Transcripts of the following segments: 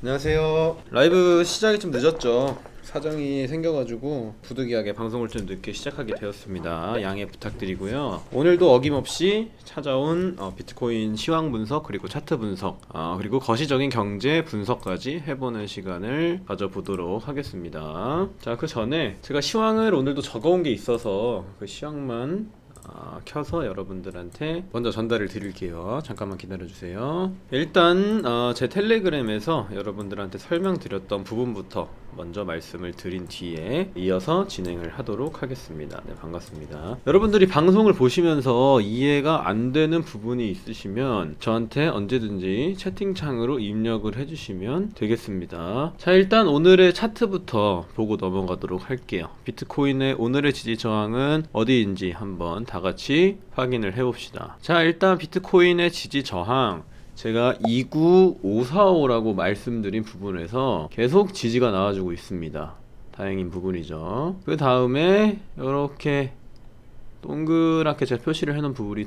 안녕하세요. 라이브 시작이 좀 늦었죠. 사정이 생겨가지고 부득이하게 방송을 좀 늦게 시작하게 되었습니다. 양해 부탁드리고요. 오늘도 어김없이 찾아온 비트코인 시황 분석, 그리고 차트 분석, 그리고 거시적인 경제 분석까지 해보는 시간을 가져보도록 하겠습니다. 자, 그 전에 제가 시황을 오늘도 적어온 게 있어서 그 시황만 켜서 여러분들한테 먼저 전달을 드릴게요. 잠깐만 기다려주세요. 일단 제 텔레그램에서 여러분들한테 설명드렸던 부분부터 먼저 말씀을 드린 뒤에 이어서 진행을 하도록 하겠습니다. 네, 반갑습니다. 여러분들이 방송을 보시면서 이해가 안 되는 부분이 있으시면 저한테 언제든지 채팅창으로 입력을 해주시면 되겠습니다. 자, 일단 오늘의 차트부터 보고 넘어가도록 할게요. 비트코인의 오늘의 지지 저항은 어디인지 한번 다 같이 확인을 해봅시다. 자, 일단 비트코인의 지지 저항, 제가 29545라고 말씀드린 부분에서 계속 지지가 나와주고 있습니다. 다행인 부분이죠. 그 다음에 이렇게 동그랗게 제가 표시를 해놓은 부분이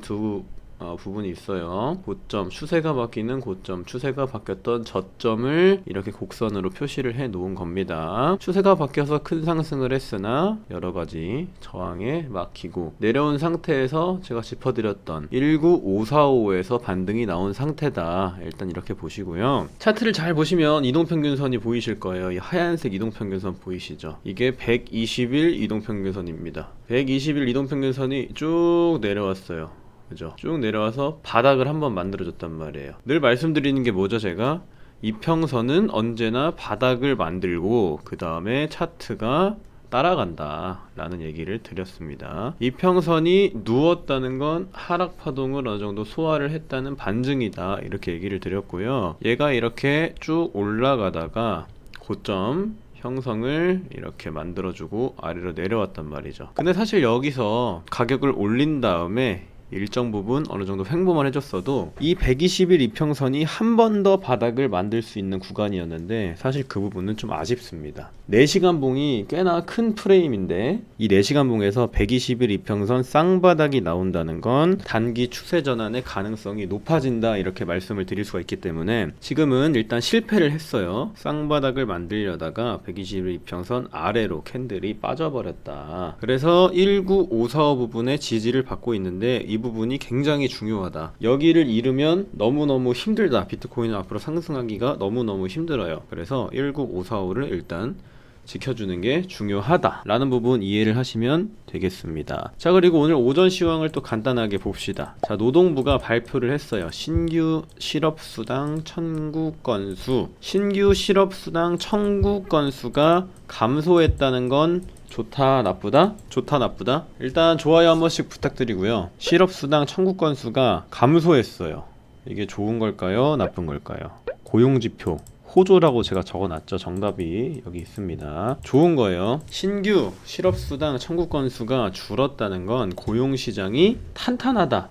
부분이 있어요. 고점, 추세가 바뀌는 고점, 추세가 바뀌었던 저점을 이렇게 곡선으로 표시를 해 놓은 겁니다. 추세가 바뀌어서 큰 상승을 했으나 여러가지 저항에 막히고 내려온 상태에서 제가 짚어드렸던 19545에서 반등이 나온 상태다. 일단 이렇게 보시고요. 차트를 잘 보시면 이동평균선이 보이실 거예요. 이 하얀색 이동평균선 보이시죠? 이게 120일 이동평균선입니다. 120일 이동평균선이 쭉 내려왔어요. 그죠? 쭉 내려와서 바닥을 한번 만들어줬단 말이에요. 늘 말씀드리는 게 뭐죠? 제가 이평선은 언제나 바닥을 만들고 그 다음에 차트가 따라간다 라는 얘기를 드렸습니다. 이평선이 누웠다는 건 하락 파동을 어느 정도 소화를 했다는 반증이다, 이렇게 얘기를 드렸고요. 얘가 이렇게 쭉 올라가다가 고점 형성을 이렇게 만들어주고 아래로 내려왔단 말이죠. 근데 사실 여기서 가격을 올린 다음에 일정 부분 어느 정도 횡보만 해줬어도 이 120일 이평선이 한 번 더 바닥을 만들 수 있는 구간이었는데 사실 그 부분은 좀 아쉽습니다. 4시간 봉이 꽤나 큰 프레임인데 이 4시간 봉에서 120일 이평선 쌍바닥이 나온다는 건 단기 추세 전환의 가능성이 높아진다, 이렇게 말씀을 드릴 수가 있기 때문에 지금은 일단 실패를 했어요. 쌍바닥을 만들려다가 120일 이평선 아래로 캔들이 빠져버렸다. 그래서 19545 부분에 지지를 받고 있는데 이 부분이 굉장히 중요하다. 여기를 잃으면 너무너무 힘들다. 비트코인은 앞으로 상승하기가 너무너무 힘들어요. 그래서 19545를 일단 지켜주는 게 중요하다 라는 부분 이해를 하시면 되겠습니다. 자, 그리고 오늘 오전 시황을 또 간단하게 봅시다. 자, 노동부가 발표를 했어요. 신규 실업수당 청구 건수, 신규 실업수당 청구 건수가 감소했다는 건 좋다, 나쁘다? 좋다, 나쁘다? 일단 좋아요 한 번씩 부탁드리고요. 실업수당 청구 건수가 감소했어요. 이게 좋은 걸까요? 나쁜 걸까요? 고용지표 호조라고 제가 적어놨죠. 정답이 여기 있습니다. 좋은 거예요. 신규 실업수당 청구 건수가 줄었다는 건 고용시장이 탄탄하다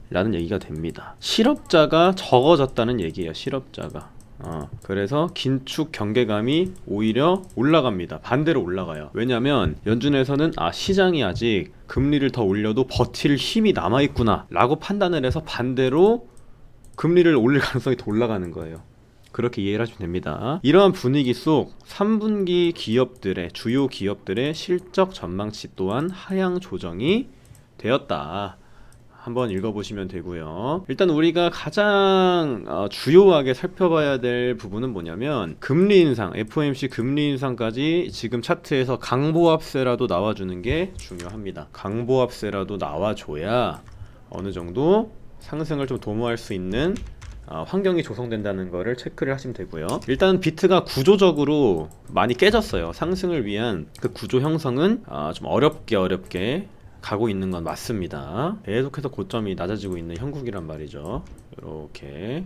라는 얘기가 됩니다. 실업자가 적어졌다는 얘기예요. 실업자가. 그래서 긴축 경계감이 오히려 올라갑니다. 반대로 올라가요. 왜냐면 연준에서는 시장이 아직 금리를 더 올려도 버틸 힘이 남아있구나 라고 판단을 해서 반대로 금리를 올릴 가능성이 더 올라가는 거예요. 그렇게 이해를 하시면 됩니다. 이러한 분위기 속 3분기 기업들의, 주요 기업들의 실적 전망치 또한 하향 조정이 되었다. 한번 읽어보시면 되고요. 일단 우리가 가장 주요하게 살펴봐야 될 부분은 뭐냐면 금리 인상, FOMC 금리 인상까지 지금 차트에서 강보합세라도 나와주는 게 중요합니다. 강보합세라도 나와줘야 어느 정도 상승을 좀 도모할 수 있는 환경이 조성된다는 거를 체크를 하시면 되고요. 일단 비트가 구조적으로 많이 깨졌어요. 상승을 위한 그 구조 형성은 좀 어렵게 가고 있는 건 맞습니다. 계속해서 고점이 낮아지고 있는 형국이란 말이죠.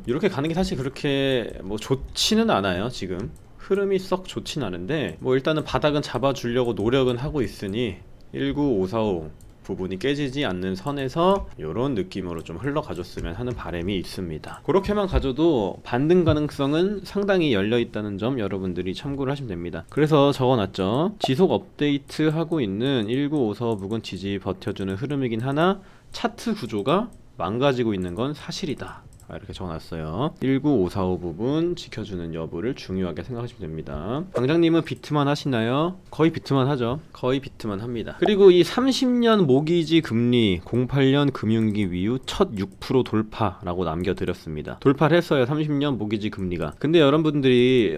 이렇게 가는 게 사실 그렇게 뭐 좋지는 않아요. 지금 흐름이 썩 좋진 않은데 뭐 일단은 바닥은 잡아주려고 노력은 하고 있으니 19545 부분이 깨지지 않는 선에서 이런 느낌으로 좀 흘러가줬으면 하는 바람이 있습니다. 그렇게만 가져도 반등 가능성은 상당히 열려있다는 점 여러분들이 참고를 하시면 됩니다. 그래서 적어놨죠. 지속 업데이트 하고 있는 19545 부근 지지 버텨주는 흐름이긴 하나 차트 구조가 망가지고 있는 건 사실이다 이렇게 적어놨어요. 19545 부분 지켜주는 여부를 중요하게 생각하시면 됩니다. 방장님은 비트만 하시나요? 거의 비트만 하죠. 거의 비트만 합니다. 그리고 이 30년 모기지 금리 08년 금융위기 이후 첫 6% 돌파라고 남겨드렸습니다. 돌파를 했어요. 30년 모기지 금리가. 근데 여러분들이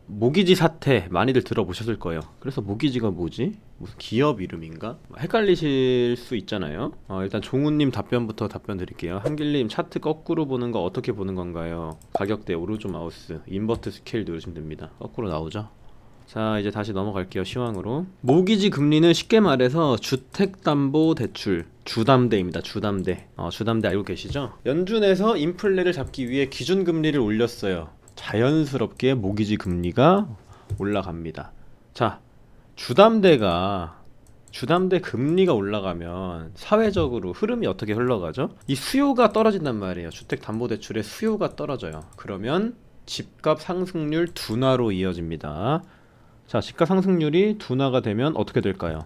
모기지 사태 많이들 들어보셨을 거예요. 그래서 모기지가 뭐지? 무슨 기업 이름인가? 헷갈리실 수 있잖아요. 일단 종우님 답변부터 답변 드릴게요. 한길님 차트 거꾸로 보는 거 어떻게 보는 건가요? 가격대 오른쪽 마우스 인버트 스케일 누르시면 됩니다. 거꾸로 나오죠? 자, 이제 다시 넘어갈게요. 시황으로. 모기지 금리는 쉽게 말해서 주택담보대출 주담대입니다. 주담대. 주담대 알고 계시죠? 연준에서 인플레를 잡기 위해 기준금리를 올렸어요. 자연스럽게 모기지 금리가 올라갑니다. 자, 주담대 금리가 올라가면 사회적으로 흐름이 어떻게 흘러가죠? 이 수요가 떨어진단 말이에요. 주택담보대출의 수요가 떨어져요. 그러면 집값 상승률 둔화로 이어집니다. 자, 집값 상승률이 둔화가 되면 어떻게 될까요?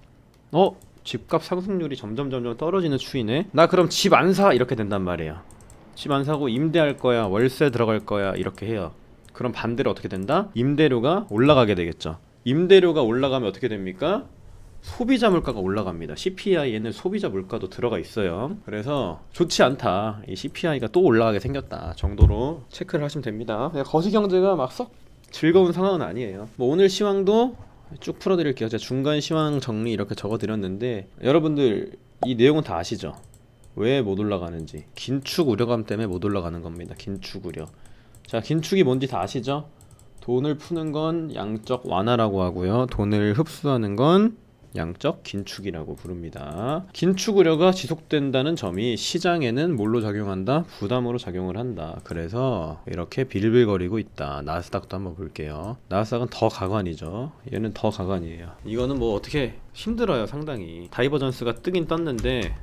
집값 상승률이 점점 떨어지는 추이네. 나 그럼 집 안 사 이렇게 된단 말이에요. 집 안 사고 임대할 거야, 월세 들어갈 거야 이렇게 해요. 그럼 반대로 어떻게 된다? 임대료가 올라가게 되겠죠. 임대료가 올라가면 어떻게 됩니까? 소비자 물가가 올라갑니다. CPI에는 소비자 물가도 들어가 있어요. 그래서 좋지 않다. 이 CPI가 또 올라가게 생겼다 정도로 체크를 하시면 됩니다. 거시경제가 막 썩 즐거운 상황은 아니에요. 오늘 시황도 쭉 풀어드릴게요. 제가 중간 시황 정리 이렇게 적어드렸는데 여러분들 이 내용은 다 아시죠? 왜 못 올라가는지. 긴축 우려감 때문에 못 올라가는 겁니다. 긴축 우려. 자, 긴축이 뭔지 다 아시죠? 돈을 푸는 건 양적 완화라고 하고요. 돈을 흡수하는 건 양적 긴축이라고 부릅니다. 긴축 우려가 지속된다는 점이 시장에는 뭘로 작용한다? 부담으로 작용을 한다. 그래서 이렇게 빌빌거리고 있다. 나스닥도 한번 볼게요. 나스닥은 더 가관이죠. 얘는 더 가관이에요. 이거는 뭐 어떻게 힘들어요. 상당히 다이버전스가 뜨긴 떴는데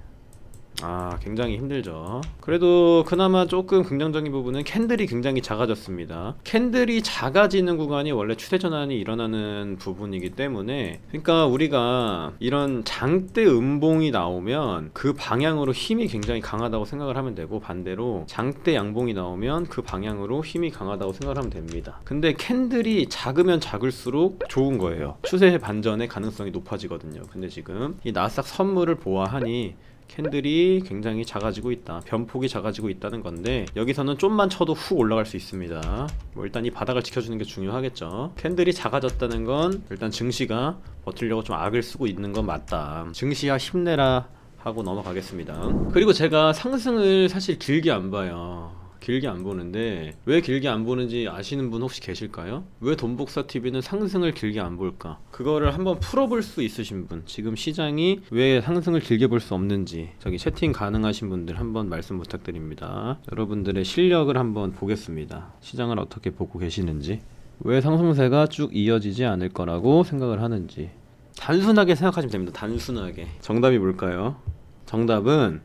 굉장히 힘들죠. 그래도 그나마 조금 긍정적인 부분은 캔들이 굉장히 작아졌습니다. 캔들이 작아지는 구간이 원래 추세 전환이 일어나는 부분이기 때문에, 그러니까 우리가 이런 장대 음봉이 나오면 그 방향으로 힘이 굉장히 강하다고 생각을 하면 되고, 반대로 장대 양봉이 나오면 그 방향으로 힘이 강하다고 생각을 하면 됩니다. 근데 캔들이 작으면 작을수록 좋은 거예요. 추세 반전의 가능성이 높아지거든요. 근데 지금 이 나스닥 선물을 보아하니 캔들이 굉장히 작아지고 있다. 변폭이 작아지고 있다는 건데, 여기서는 좀만 쳐도 훅 올라갈 수 있습니다. 일단 이 바닥을 지켜주는 게 중요하겠죠. 캔들이 작아졌다는 건 일단 증시가 버티려고 좀 악을 쓰고 있는 건 맞다. 증시야 힘내라 하고 넘어가겠습니다. 그리고 제가 상승을 사실 길게 안 봐요. 길게 안 보는데 왜 길게 안 보는지 아시는 분 혹시 계실까요? 왜 돈복사TV는 상승을 길게 안 볼까? 그거를 한번 풀어볼 수 있으신 분, 지금 시장이 왜 상승을 길게 볼 수 없는지 저기 채팅 가능하신 분들 한번 말씀 부탁드립니다. 여러분들의 실력을 한번 보겠습니다. 시장을 어떻게 보고 계시는지, 왜 상승세가 쭉 이어지지 않을 거라고 생각을 하는지 단순하게 생각하시면 됩니다. 단순하게. 정답이 뭘까요? 정답은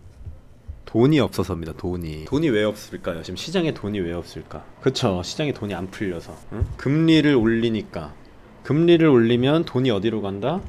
돈이 없어서입니다. 돈이 왜 없을까요? 지금 시장에 돈이 왜 없을까? 그쵸, 시장에 돈이 안 풀려서. 응? 금리를 올리니까. 금리를 올리면 돈이 어디로 간다?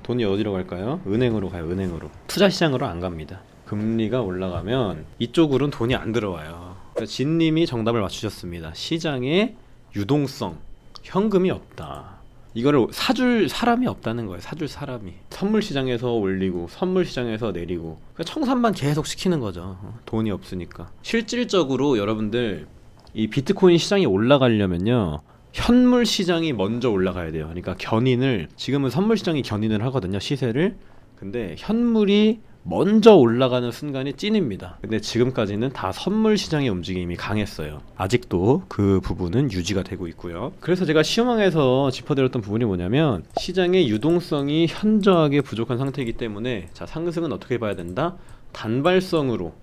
돈이 어디로 갈까요? 은행으로 가요. 은행으로. 투자시장으로 안 갑니다. 금리가 올라가면 이쪽으로는 돈이 안 들어와요. 그러니까 진님이 정답을 맞추셨습니다. 시장에 유동성, 현금이 없다. 이거를 사줄 사람이 없다는 거예요. 사줄 사람이. 선물 시장에서 올리고 선물 시장에서 내리고 청산만 계속 시키는 거죠. 돈이 없으니까. 실질적으로 여러분들 이 비트코인 시장이 올라가려면요, 현물 시장이 먼저 올라가야 돼요. 그러니까 견인을, 지금은 선물 시장이 견인을 하거든요, 시세를. 근데 현물이 먼저 올라가는 순간이 찐입니다. 근데 지금까지는 다 선물 시장의 움직임이 강했어요. 아직도 그 부분은 유지가 되고 있고요. 그래서 제가 시황에서 짚어드렸던 부분이 뭐냐면, 시장의 유동성이 현저하게 부족한 상태이기 때문에, 자, 상승은 어떻게 봐야 된다? 단발성으로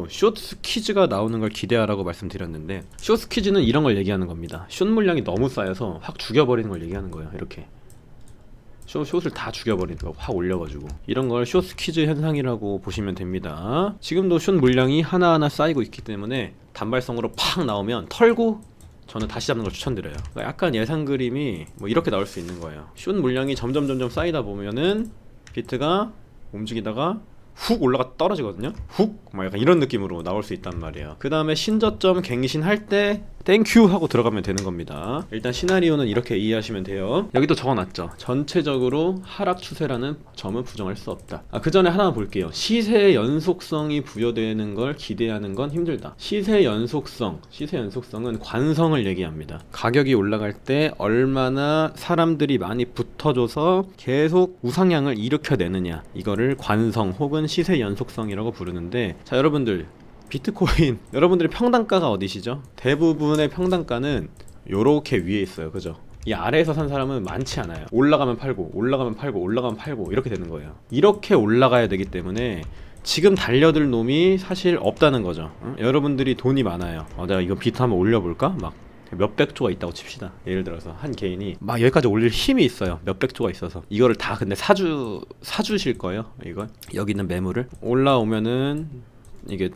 숏 스퀴즈가 나오는 걸 기대하라고 말씀드렸는데, 숏 스퀴즈는 이런 걸 얘기하는 겁니다. 숏 물량이 너무 쌓여서 확 죽여버리는 걸 얘기하는 거예요. 이렇게 숏을 다 죽여버리는 거, 확 올려가지고. 이런 걸 숏 스퀴즈 현상이라고 보시면 됩니다. 지금도 숏 물량이 하나하나 쌓이고 있기 때문에 단발성으로 팍 나오면 털고 저는 다시 잡는 걸 추천드려요. 그러니까 약간 예상 그림이 뭐 이렇게 나올 수 있는 거예요. 숏 물량이 점점 쌓이다 보면은 비트가 움직이다가 훅 올라가 떨어지거든요. 훅 막 약간 이런 느낌으로 나올 수 있단 말이에요. 그 다음에 신저점 갱신할 때 땡큐 하고 들어가면 되는 겁니다. 일단 시나리오는 이렇게 이해하시면 돼요. 여기도 적어놨죠. 전체적으로 하락 추세라는 점은 부정할 수 없다. 그 전에 하나만 볼게요. 시세의 연속성이 부여되는 걸 기대하는 건 힘들다. 시세 연속성은 관성을 얘기합니다. 가격이 올라갈 때 얼마나 사람들이 많이 붙어줘서 계속 우상향을 일으켜내느냐, 이거를 관성 혹은 시세 연속성이라고 부르는데, 자 여러분들, 비트코인 여러분들의 평단가가 어디시죠? 대부분의 평단가는 요렇게 위에 있어요. 그죠? 이 아래에서 산 사람은 많지 않아요. 올라가면 팔고 올라가면 팔고 올라가면 팔고 이렇게 되는 거예요. 이렇게 올라가야 되기 때문에 지금 달려들 놈이 사실 없다는 거죠. 여러분들이 돈이 많아요. 내가 이거 비트 한번 올려볼까? 막 몇백 조가 있다고 칩시다. 예를 들어서 한 개인이 막 여기까지 올릴 힘이 있어요. 몇백 조가 있어서 이거를 다 근데 사주실 거예요. 이거 여기 있는 매물을 올라오면은 이게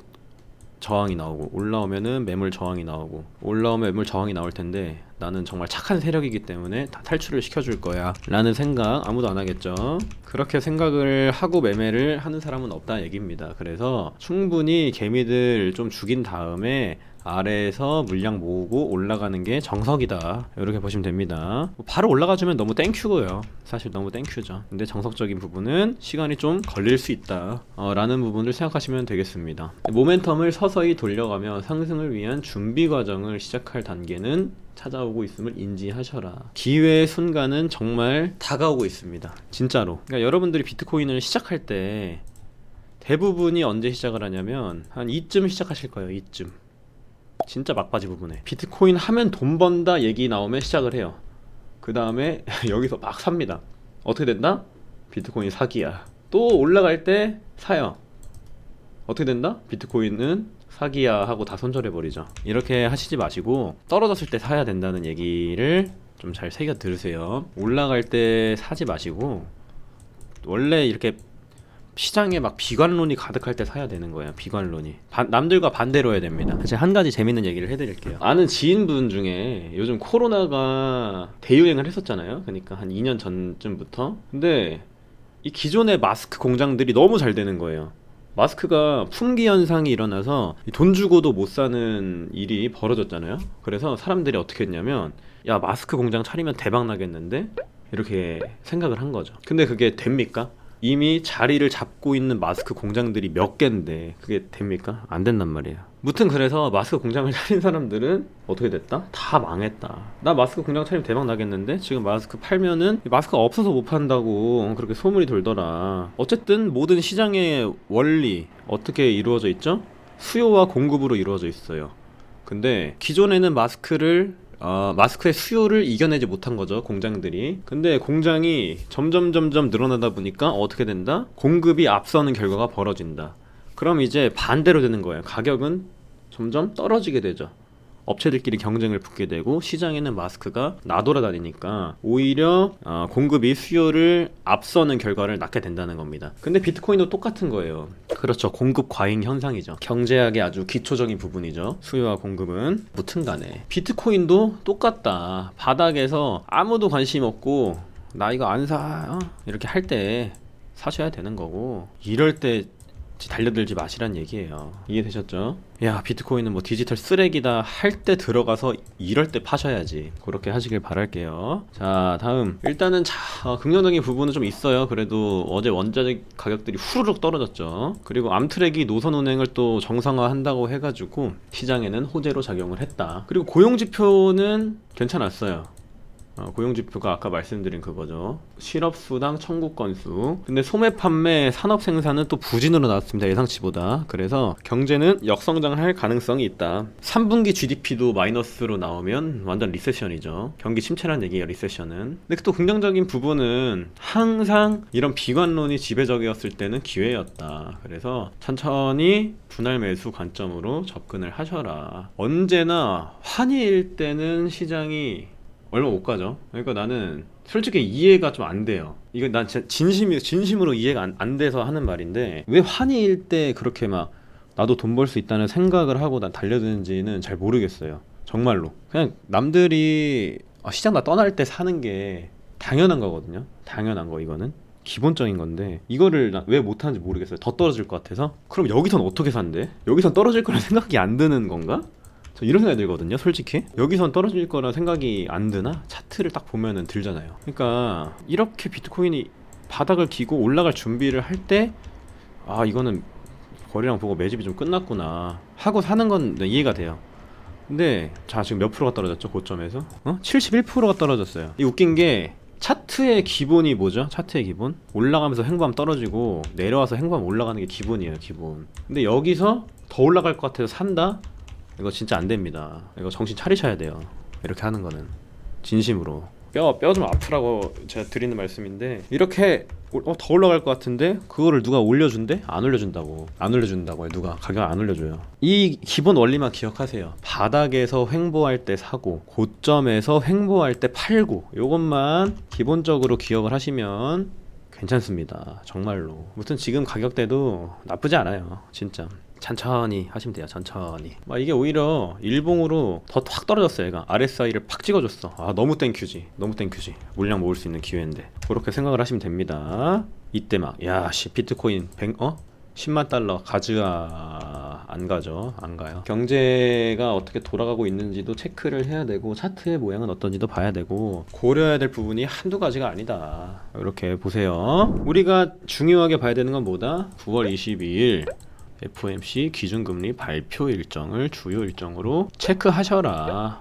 저항이 나오고, 올라오면은 매물 저항이 나오고, 올라오면 매물 저항이 나올 텐데 나는 정말 착한 세력이기 때문에 다 탈출을 시켜줄 거야 라는 생각 아무도 안 하겠죠. 그렇게 생각을 하고 매매를 하는 사람은 없다는 얘기입니다. 그래서 충분히 개미들 좀 죽인 다음에 아래에서 물량 모으고 올라가는 게 정석이다, 이렇게 보시면 됩니다. 바로 올라가주면 너무 땡큐고요. 사실 너무 땡큐죠. 근데 정석적인 부분은 시간이 좀 걸릴 수 있다 라는 부분을 생각하시면 되겠습니다. 모멘텀을 서서히 돌려가며 상승을 위한 준비 과정을 시작할 단계는 찾아오고 있음을 인지하셔라. 기회의 순간은 정말 다가오고 있습니다. 진짜로. 그러니까 여러분들이 비트코인을 시작할 때 대부분이 언제 시작을 하냐면 한 이쯤 시작하실 거예요. 이쯤. 진짜 막바지 부분에 비트코인 하면 돈 번다 얘기 나오면 시작을 해요. 그 다음에 여기서 막 삽니다. 어떻게 된다? 비트코인 사기야. 또 올라갈 때 사요. 어떻게 된다? 비트코인은 사기야 하고 다 손절해버리죠. 이렇게 하시지 마시고 떨어졌을 때 사야 된다는 얘기를 좀 잘 새겨 들으세요. 올라갈 때 사지 마시고, 원래 이렇게 시장에 막 비관론이 가득할 때 사야 되는 거예요. 비관론이 남들과 반대로 해야 됩니다. 제가 한 가지 재밌는 얘기를 해드릴게요. 아는 지인분 중에 요즘 코로나가 대유행을 했었잖아요. 그러니까 한 2년 전쯤부터. 근데 이 기존의 마스크 공장들이 너무 잘 되는 거예요. 마스크가 품귀 현상이 일어나서 돈 주고도 못 사는 일이 벌어졌잖아요. 그래서 사람들이 어떻게 했냐면, 야 마스크 공장 차리면 대박 나겠는데? 이렇게 생각을 한 거죠. 근데 그게 됩니까? 이미 자리를 잡고 있는 마스크 공장들이 몇 개인데 그게 됩니까? 안 된단 말이에요. 무튼 그래서 마스크 공장을 차린 사람들은 어떻게 됐다? 다 망했다. 나 마스크 공장 차리면 대박 나겠는데 지금 마스크 팔면은 마스크가 없어서 못 판다고 그렇게 소문이 돌더라. 어쨌든 모든 시장의 원리 어떻게 이루어져 있죠? 수요와 공급으로 이루어져 있어요. 근데 기존에는 마스크의 수요를 이겨내지 못한 거죠, 공장들이. 근데 공장이 점점 늘어나다 보니까 어떻게 된다? 공급이 앞서는 결과가 벌어진다. 그럼 이제 반대로 되는 거예요. 가격은 점점 떨어지게 되죠. 업체들끼리 경쟁을 붙게 되고 시장에는 마스크가 나돌아다니니까 오히려 공급이 수요를 앞서는 결과를 낳게 된다는 겁니다. 근데 비트코인도 똑같은 거예요. 그렇죠. 공급 과잉 현상이죠. 경제학의 아주 기초적인 부분이죠. 수요와 공급은. 무튼 간에 비트코인도 똑같다. 바닥에서 아무도 관심 없고 나 이거 안 사 이렇게 할 때 사셔야 되는 거고, 이럴 때 달려들지 마시란 얘기예요. 이해되셨죠? 야 비트코인은 뭐 디지털 쓰레기다 할 때 들어가서 이럴 때 파셔야지. 그렇게 하시길 바랄게요. 자 다음, 일단은 긍정적인 부분은 좀 있어요. 그래도 어제 원자재 가격들이 후루룩 떨어졌죠. 그리고 암트랙이 노선 운행을 또 정상화한다고 해가지고 시장에는 호재로 작용을 했다. 그리고 고용지표는 괜찮았어요. 고용지표가 아까 말씀드린 그거죠. 실업수당 청구 건수. 근데 소매 판매 산업 생산은 또 부진으로 나왔습니다. 예상치보다. 그래서 경제는 역성장을 할 가능성이 있다. 3분기 GDP도 마이너스로 나오면 완전 리세션이죠. 경기 침체라는 얘기예요, 리세션은. 근데 또 긍정적인 부분은 항상 이런 비관론이 지배적이었을 때는 기회였다. 그래서 천천히 분할 매수 관점으로 접근을 하셔라. 언제나 환희일 때는 시장이 얼마 못 가죠. 그러니까 나는 솔직히 이해가 좀 안 돼요. 이거 난 진짜 진심으로 이해가 안 돼서 하는 말인데, 왜 환희일 때 그렇게 막 나도 돈 벌 수 있다는 생각을 하고 난 달려드는지는 잘 모르겠어요. 정말로. 그냥 남들이 시장 다 떠날 때 사는 게 당연한 거거든요. 당연한 거 이거는. 기본적인 건데 이거를 왜 못하는지 모르겠어요. 더 떨어질 것 같아서. 그럼 여기선 어떻게 산대? 여기선 떨어질 거라 생각이 안 드는 건가? 저 이런 생각이 들거든요, 솔직히. 여기선 떨어질 거라 생각이 안 드나? 차트를 딱 보면은 들잖아요. 그러니까 이렇게 비트코인이 바닥을 기고 올라갈 준비를 할 때 아, 이거는 거래량 보고 매집이 좀 끝났구나 하고 사는 건 이해가 돼요. 근데 자, 지금 몇 프로가 떨어졌죠, 고점에서? 71%가 떨어졌어요. 이 웃긴 게 차트의 기본이 뭐죠? 차트의 기본? 올라가면서 횡보하면 떨어지고 내려와서 횡보하면 올라가는 게 기본이에요, 기본. 근데 여기서 더 올라갈 것 같아서 산다? 이거 진짜 안 됩니다. 이거 정신 차리셔야 돼요. 이렇게 하는 거는 진심으로 뼈 좀 아프라고 제가 드리는 말씀인데, 이렇게 더 올라갈 것 같은데 그거를 누가 올려준대? 안 올려준다고요. 누가 가격 안 올려줘요. 이 기본 원리만 기억하세요. 바닥에서 횡보할 때 사고, 고점에서 횡보할 때 팔고, 요것만 기본적으로 기억을 하시면 괜찮습니다. 정말로. 아무튼 지금 가격대도 나쁘지 않아요, 진짜. 천천히 하시면 돼요. 천천히. 이게 오히려 일봉으로 더 확 떨어졌어요. 얘가 RSI를 팍 찍어줬어. 아, 너무 땡큐지. 물량 모을 수 있는 기회인데 그렇게 생각을 하시면 됩니다. 이때 비트코인 10만 달러 가즈아 안 가죠. 안 가요. 경제가 어떻게 돌아가고 있는지도 체크를 해야 되고, 차트의 모양은 어떤지도 봐야 되고, 고려해야 될 부분이 한두 가지가 아니다. 이렇게 보세요. 우리가 중요하게 봐야 되는 건 뭐다? 9월 22일 FOMC 기준금리 발표 일정을 주요 일정으로 체크하셔라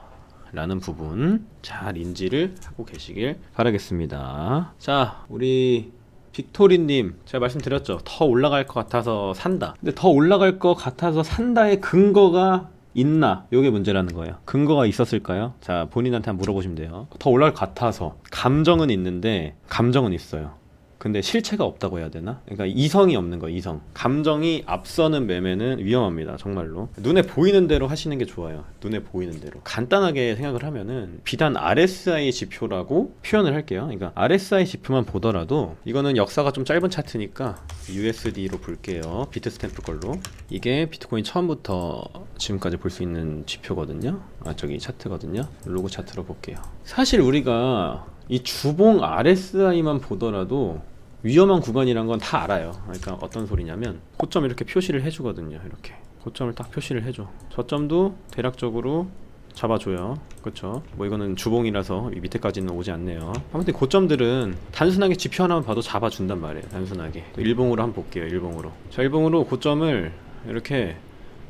라는 부분 잘 인지를 하고 계시길 바라겠습니다. 자, 우리 빅토리님, 제가 말씀드렸죠. 더 올라갈 것 같아서 산다. 근데 더 올라갈 것 같아서 산다의 근거가 있나? 요게 문제라는 거예요. 근거가 있었을까요? 자, 본인한테 한번 물어보시면 돼요. 더 올라갈 것 같아서. 감정은 있는데, 감정은 있어요. 근데 실체가 없다고 해야 되나? 그러니까 이성이 없는 거예요. 이성. 감정이 앞서는 매매는 위험합니다. 정말로. 눈에 보이는 대로 하시는 게 좋아요. 눈에 보이는 대로. 간단하게 생각을 하면은 비단 RSI 지표라고 표현을 할게요. 그러니까 RSI 지표만 보더라도, 이거는 역사가 좀 짧은 차트니까 USD로 볼게요. 비트스탬프 걸로. 이게 비트코인 처음부터 지금까지 볼 수 있는 지표거든요. 저기 차트거든요. 로고 차트로 볼게요. 사실 우리가 이 주봉 RSI만 보더라도 위험한 구간이란 건 다 알아요. 그러니까 어떤 소리냐면, 고점 이렇게 표시를 해주거든요. 이렇게 고점을 딱 표시를 해줘. 저점도 대략적으로 잡아줘요. 그렇죠? 이거는 주봉이라서 밑에까지는 오지 않네요. 아무튼 고점들은 단순하게 지표 하나만 봐도 잡아준단 말이에요. 단순하게. 일봉으로 한번 볼게요. 일봉으로. 자, 일봉으로 고점을 이렇게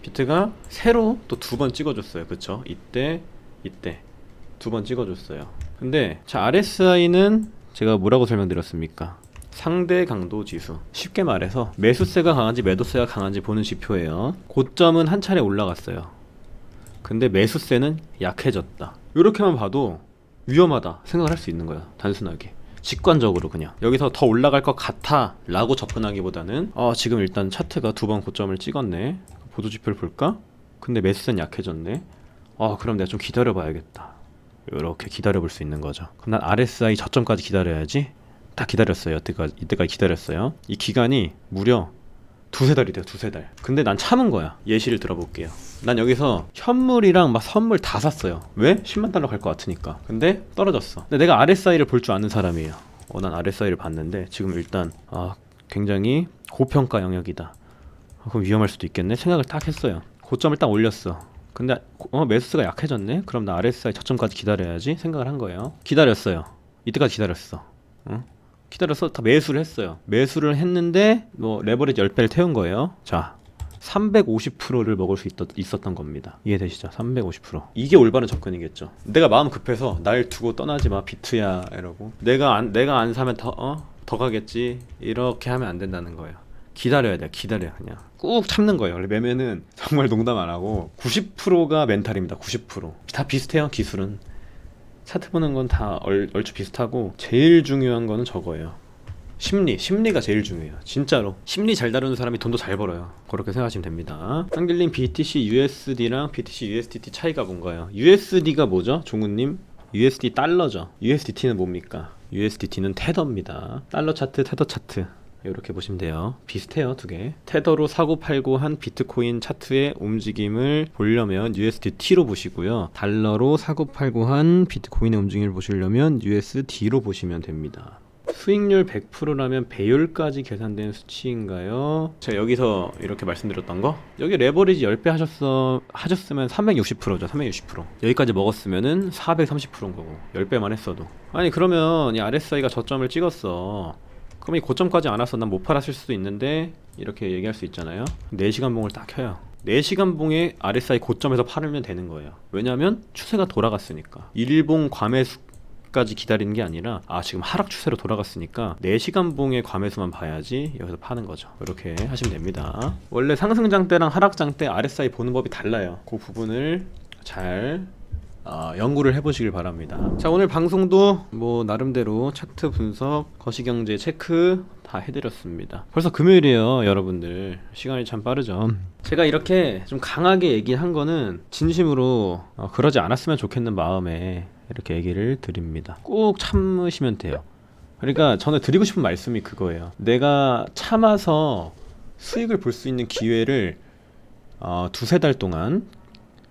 비트가 새로 또 2번 찍어줬어요. 그렇죠? 이때 2번 찍어줬어요. 근데 자, RSI는 제가 뭐라고 설명드렸습니까? 상대 강도 지수. 쉽게 말해서 매수세가 강한지 매도세가 강한지 보는 지표예요. 고점은 한 차례 올라갔어요. 근데 매수세는 약해졌다. 이렇게만 봐도 위험하다 생각을 할 수 있는 거야. 단순하게. 직관적으로 그냥 여기서 더 올라갈 것 같아 라고 접근하기보다는, 지금 일단 차트가 2번 고점을 찍었네. 보도지표를 볼까? 근데 매수세는 약해졌네. 그럼 내가 좀 기다려 봐야겠다. 이렇게 기다려 볼 수 있는 거죠. 그럼 난 RSI 저점까지 기다려야지. 딱 기다렸어요. 이때까지 기다렸어요. 이 기간이 무려 2-3달이 돼요. 2-3달. 근데 난 참은 거야. 예시를 들어볼게요. 난 여기서 현물이랑 선물 다 샀어요. 왜? 10만 달러 갈 것 같으니까. 근데 떨어졌어. 근데 내가 RSI를 볼 줄 아는 사람이에요. 난 RSI를 봤는데 지금 일단 굉장히 고평가 영역이다. 그럼 위험할 수도 있겠네 생각을 딱 했어요. 고점을 딱 올렸어. 근데 매수세가 약해졌네? 그럼 나 RSI 저점까지 기다려야지 생각을 한 거예요. 기다렸어요. 이때까지 기다렸어. 기다려서 다 매수를 했어요. 매수를 했는데 레버리지 10배를 태운 거예요. 자, 350%를 먹을 수 있었던 겁니다. 이해되시죠? 350%. 이게 올바른 접근이겠죠. 내가 마음 급해서 날 두고 떠나지 마 비트야 이러고, 내가 안 사면 더 가겠지 이렇게 하면 안 된다는 거예요. 기다려야 돼. 그냥 꾹 참는 거예요. 매매는 정말 농담 안 하고 90%가 멘탈입니다. 90%. 다 비슷해요. 기술은. 차트 보는 건 다 얼추 비슷하고, 제일 중요한 거는 저거예요. 심리가 제일 중요해요. 진짜로. 심리 잘 다루는 사람이 돈도 잘 벌어요. 그렇게 생각하시면 됩니다. 한길님, BTC USD랑 BTC USDT 차이가 뭔가요? USD가 뭐죠? 종우님? USD 달러죠. USDT는 뭡니까? USDT는 테더입니다. 달러 차트, 테더 차트. 이렇게 보시면 돼요. 비슷해요, 두 개. 테더로 사고 팔고 한 비트코인 차트의 움직임을 보려면 USDT로 보시고요. 달러로 사고 팔고 한 비트코인의 움직임을 보시려면 USD로 보시면 됩니다. 수익률 100%라면 배율까지 계산된 수치인가요? 제가 여기서 이렇게 말씀드렸던 거, 여기 레버리지 10배 하셨으면 360%죠. 360%. 여기까지 먹었으면은 430%인 거고, 10배만 했어도. 아니 그러면 이 RSI가 저점을 찍었어. 그럼 이 고점까지 안 왔어. 난 못 팔았을 수도 있는데 이렇게 얘기할 수 있잖아요. 4시간 봉을 딱 켜요. 4시간 봉에 RSI 고점에서 팔으면 되는 거예요. 왜냐면 추세가 돌아갔으니까. 일봉 과매수까지 기다리는 게 아니라 지금 하락 추세로 돌아갔으니까 4시간 봉의 과매수만 봐야지 여기서 파는 거죠. 이렇게 하시면 됩니다. 원래 상승장 때랑 하락장 때 RSI 보는 법이 달라요. 그 부분을 잘 연구를 해보시길 바랍니다. 자, 오늘 방송도 뭐 나름대로 차트 분석, 거시경제 체크 다 해드렸습니다. 벌써 금요일이에요, 여러분들. 시간이 참 빠르죠. 제가 이렇게 좀 강하게 얘기한 거는 진심으로 그러지 않았으면 좋겠는 마음에 이렇게 얘기를 드립니다. 꼭 참으시면 돼요. 그러니까 저는 드리고 싶은 말씀이 그거예요. 내가 참아서 수익을 볼 수 있는 기회를 두세 달 동안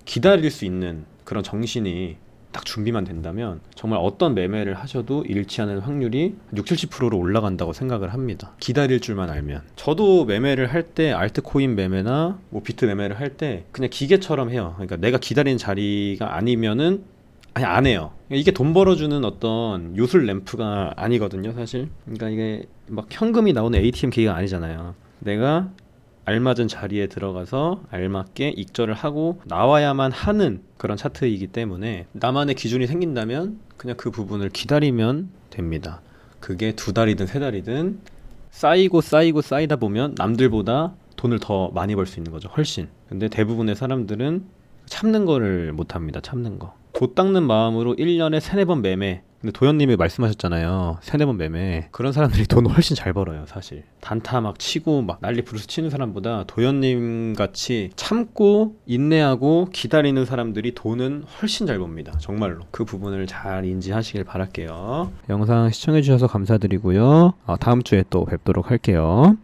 기다릴 수 있는 그런 정신이 딱 준비만 된다면 정말 어떤 매매를 하셔도 잃지 않을 확률이 60-70%로 올라간다고 생각을 합니다. 기다릴 줄만 알면. 저도 매매를 할 때 알트코인 매매나 뭐 비트 매매를 할 때 그냥 기계처럼 해요. 그러니까 내가 기다리는 자리가 아니면은 안 해요. 이게 돈 벌어주는 어떤 요술 램프가 아니거든요, 사실. 그러니까 이게 막 현금이 나오는 ATM 기계가 아니잖아요. 내가 알맞은 자리에 들어가서 알맞게 익절을 하고 나와야만 하는 그런 차트이기 때문에 나만의 기준이 생긴다면 그냥 그 부분을 기다리면 됩니다. 그게 2달이든 3달이든 쌓이다 보면 남들보다 돈을 더 많이 벌 수 있는 거죠. 훨씬. 근데 대부분의 사람들은 참는 거를 못합니다. 참는 거. 도 닦는 마음으로 1년에 3-4번 매매. 근데 도현님이 말씀하셨잖아요. 3-4번 매매. 그런 사람들이 돈을 훨씬 잘 벌어요, 사실. 단타 막 치고 막 난리 부르스 치는 사람보다 도현님 같이 참고 인내하고 기다리는 사람들이 돈은 훨씬 잘 법니다. 정말로. 그 부분을 잘 인지하시길 바랄게요. 영상 시청해주셔서 감사드리고요. 다음 주에 또 뵙도록 할게요.